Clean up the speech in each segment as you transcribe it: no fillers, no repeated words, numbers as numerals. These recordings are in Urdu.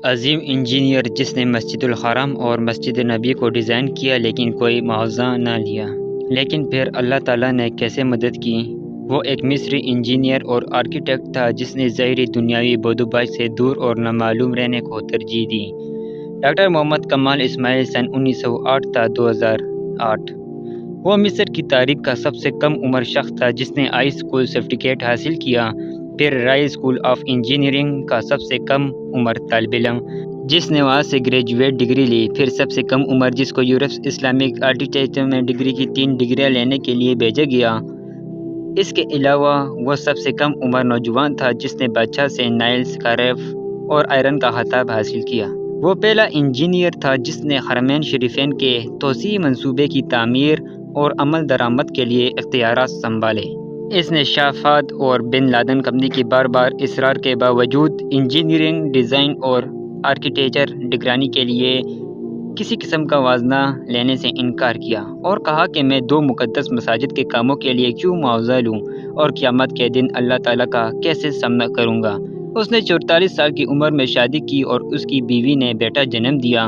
عظیم انجینئر جس نے مسجد الحرام اور مسجد نبی کو ڈیزائن کیا لیکن کوئی معاوضہ نہ لیا، لیکن پھر اللہ تعالیٰ نے کیسے مدد کی۔ وہ ایک مصری انجینئر اور آرکیٹیکٹ تھا جس نے ظاہری دنیاوی بودوبائی سے دور اور نامعلوم رہنے کو ترجیح دی۔ ڈاکٹر محمد کمال اسماعیل سن 1908 تا 2008 وہ مصر کی تاریخ کا سب سے کم عمر شخص تھا جس نے ہائی اسکول سرٹیفکیٹ حاصل کیا، پھر رائل اسکول آف انجینئرنگ کا سب سے کم عمر طالب علم جس نے وہاں سے گریجویٹ ڈگری لی، پھر سب سے کم عمر جس کو یورپ اسلامک آرکیٹیکچر میں ڈگری کی 3 ڈگریاں لینے کے لیے بھیجا گیا۔ اس کے علاوہ وہ سب سے کم عمر نوجوان تھا جس نے بادشاہ سے نائل سکارف اور آئرن کا خطاب حاصل کیا۔ وہ پہلا انجینئر تھا جس نے حرمین شریفین کے توسیعی منصوبے کی تعمیر اور عمل درآمد کے لیے اختیارات سنبھالے۔ اس نے شاہ فہد اور بن لادن کمپنی کی بار بار اصرار کے باوجود انجینئرنگ، ڈیزائن اور آرکیٹیکچر ڈگرانی کے لیے کسی قسم کا معاوضہ لینے سے انکار کیا اور کہا کہ میں 2 مقدس مساجد کے کاموں کے لیے کیوں معاوضہ لوں اور قیامت کے دن اللہ تعالیٰ کا کیسے سامنا کروں گا۔ اس نے 44 سال کی عمر میں شادی کی اور اس کی بیوی نے بیٹا جنم دیا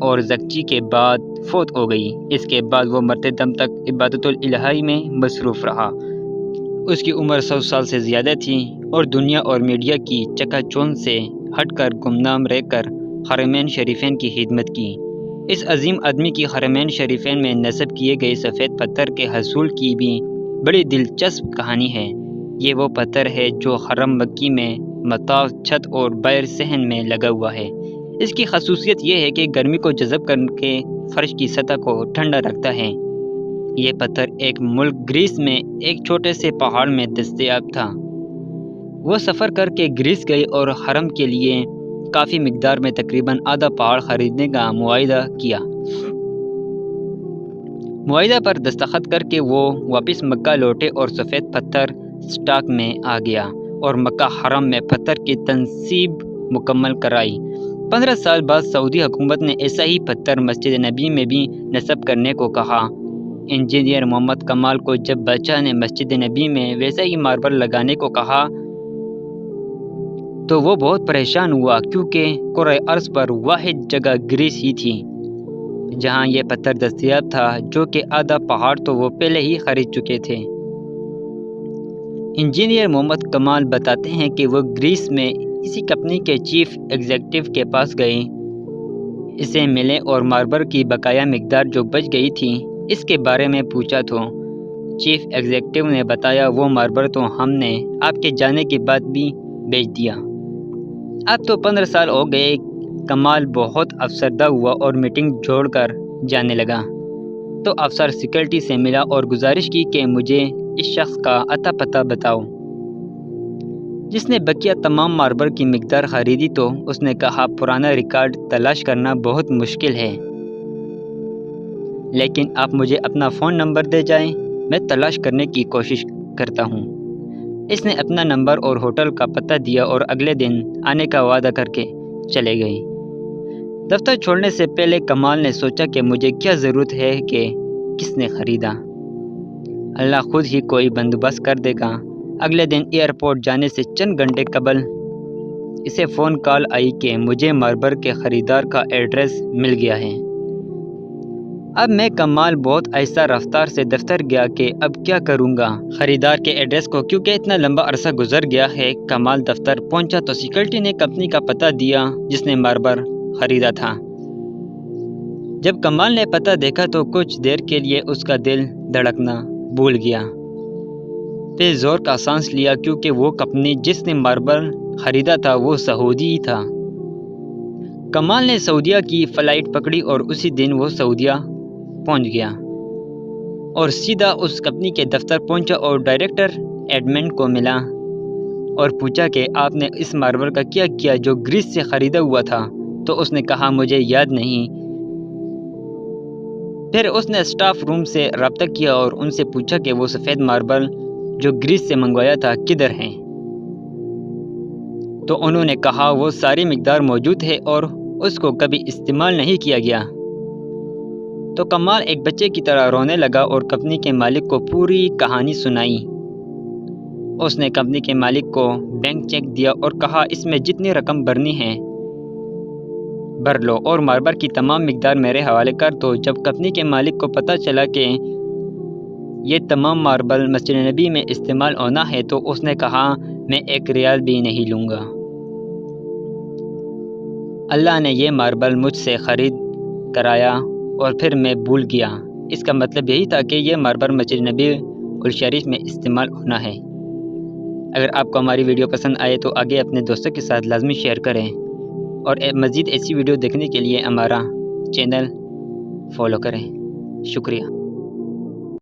اور زچگی کے بعد فوت ہو گئی۔ اس کے بعد وہ مرتے دم تک عبادت الہی میں مصروف رہا۔ اس کی عمر 100 سال سے زیادہ تھی اور دنیا اور میڈیا کی چکا چوند سے ہٹ کر گمنام رہ کر حرمین شریفین کی خدمت کی۔ اس عظیم آدمی کی حرمین شریفین میں نصب کیے گئے سفید پتھر کے حصول کی بھی بڑی دلچسپ کہانی ہے۔ یہ وہ پتھر ہے جو حرم مکی میں مطاف، چھت اور باہر صحن میں لگا ہوا ہے۔ اس کی خصوصیت یہ ہے کہ گرمی کو جذب کر کے فرش کی سطح کو ٹھنڈا رکھتا ہے۔ یہ پتھر ایک ملک گریس میں ایک چھوٹے سے پہاڑ میں دستیاب تھا۔ وہ سفر کر کے گریس گئے اور حرم کے لیے کافی مقدار میں تقریباً آدھا پہاڑ خریدنے کا معاہدہ کیا۔ معاہدہ پر دستخط کر کے وہ واپس مکہ لوٹے اور سفید پتھر سٹاک میں آ گیا اور مکہ حرم میں پتھر کی تنصیب مکمل کرائی۔ 15 سال بعد سعودی حکومت نے ایسا ہی پتھر مسجد نبی میں بھی نصب کرنے کو کہا۔ انجینئر محمد کمال کو جب بادشاہ نے مسجد نبی میں ویسا ہی ماربل لگانے کو کہا تو وہ بہت پریشان ہوا کیونکہ کرۂ ارض پر واحد جگہ گریس ہی تھی جہاں یہ پتھر دستیاب تھا، جو کہ آدھا پہاڑ تو وہ پہلے ہی خرید چکے تھے۔ انجینئر محمد کمال بتاتے ہیں کہ وہ گریس میں اسی کمپنی کے چیف ایگزیکٹو کے پاس گئے، اسے ملے اور ماربل کی بقایا مقدار جو بچ گئی تھی اس کے بارے میں پوچھا تو چیف ایگزیکٹو نے بتایا وہ ماربل تو ہم نے آپ کے جانے کے بعد بھی بیچ دیا۔ اب تو 15 سال ہو گئے۔ کمال بہت افسردہ ہوا اور میٹنگ چھوڑ کر جانے لگا تو افسر سیکورٹی سے ملا اور گزارش کی کہ مجھے اس شخص کا اتا پتہ بتاؤ جس نے بقیہ تمام ماربل کی مقدار خریدی۔ تو اس نے کہا پرانا ریکارڈ تلاش کرنا بہت مشکل ہے، لیکن آپ مجھے اپنا فون نمبر دے جائیں، میں تلاش کرنے کی کوشش کرتا ہوں۔ اس نے اپنا نمبر اور ہوٹل کا پتہ دیا اور اگلے دن آنے کا وعدہ کر کے چلے گئے۔ دفتر چھوڑنے سے پہلے کمال نے سوچا کہ مجھے کیا ضرورت ہے کہ کس نے خریدا، اللہ خود ہی کوئی بندوبست کر دے گا۔ اگلے دن ایئرپورٹ جانے سے چند گھنٹے قبل اسے فون کال آئی کہ مجھے ماربل کے خریدار کا ایڈریس مل گیا ہے۔ اب میں کمال بہت آہستہ رفتار سے دفتر گیا کہ اب کیا کروں گا خریدار کے ایڈریس کو، کیونکہ اتنا لمبا عرصہ گزر گیا ہے۔ کمال دفتر پہنچا تو سیکورٹی نے کمپنی کا پتہ دیا جس نے ماربل خریدا تھا۔ جب کمال نے پتہ دیکھا تو کچھ دیر کے لیے اس کا دل دھڑکنا بھول گیا، پھر زور کا سانس لیا کیونکہ وہ کمپنی جس نے ماربل خریدا تھا وہ سعودی ہی تھا۔ کمال نے سعودیہ کی فلائٹ پکڑی اور اسی دن وہ سعودیہ پہنچ گیا اور سیدھا اس کمپنی کے دفتر پہنچا اور ڈائریکٹر ایڈمن کو ملا اور پوچھا کہ آپ نے اس ماربل کا کیا کیا جو گریس سے خریدا ہوا تھا؟ تو اس نے کہا مجھے یاد نہیں۔ پھر اس نے اسٹاف روم سے رابطہ کیا اور ان سے پوچھا کہ وہ سفید ماربل جو گریس سے منگوایا تھا کدھر ہے؟ تو انہوں نے کہا وہ ساری مقدار موجود ہے اور اس کو کبھی استعمال نہیں کیا گیا۔ تو کمال ایک بچے کی طرح رونے لگا اور کمپنی کے مالک کو پوری کہانی سنائی۔ اس نے کمپنی کے مالک کو بینک چیک دیا اور کہا اس میں جتنی رقم بھرنی ہے بھر لو اور ماربل کی تمام مقدار میرے حوالے کر دو۔ جب کمپنی کے مالک کو پتہ چلا کہ یہ تمام ماربل مسجد نبی میں استعمال ہونا ہے تو اس نے کہا میں 1 ریال بھی نہیں لوں گا۔ اللہ نے یہ ماربل مجھ سے خرید کرایا اور پھر میں بھول گیا۔ اس کا مطلب یہی تھا کہ یہ ماربل مسجد نبی الشریف میں استعمال ہونا ہے۔ اگر آپ کو ہماری ویڈیو پسند آئے تو آگے اپنے دوستوں کے ساتھ لازمی شیئر کریں اور مزید ایسی ویڈیو دیکھنے کے لیے ہمارا چینل فالو کریں۔ شکریہ۔